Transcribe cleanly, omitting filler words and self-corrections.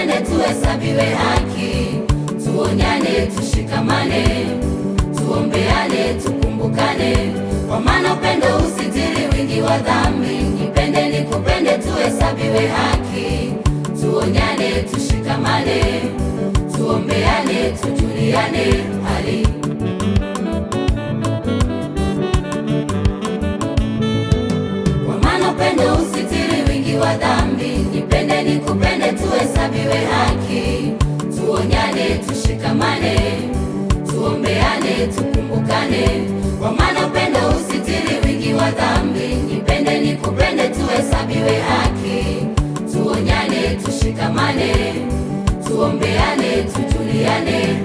nikupende, tuhesabiwe haki. Tuonyane, tushikamane, tuombeane, tukumbukane, kwa maana upendo usitiri wingi wa dhambi. Nipende nikupende, tuhesabiwe haki. Tuonyane, tushikamane, tuombeane, tujuliane hali. Kwa maana upendo usitiri wingi wa dhambi. Nipende nikupende, tuhesabiwe haki. Tuonyane, tushikamane, tuombeane, tukumbukane, kwa maana upendo usitiri wingi wa dhambi. Nipende nikupende, tuhesabiwe haki. Tuonyane, tushikamane, tuombeane, tujuliane.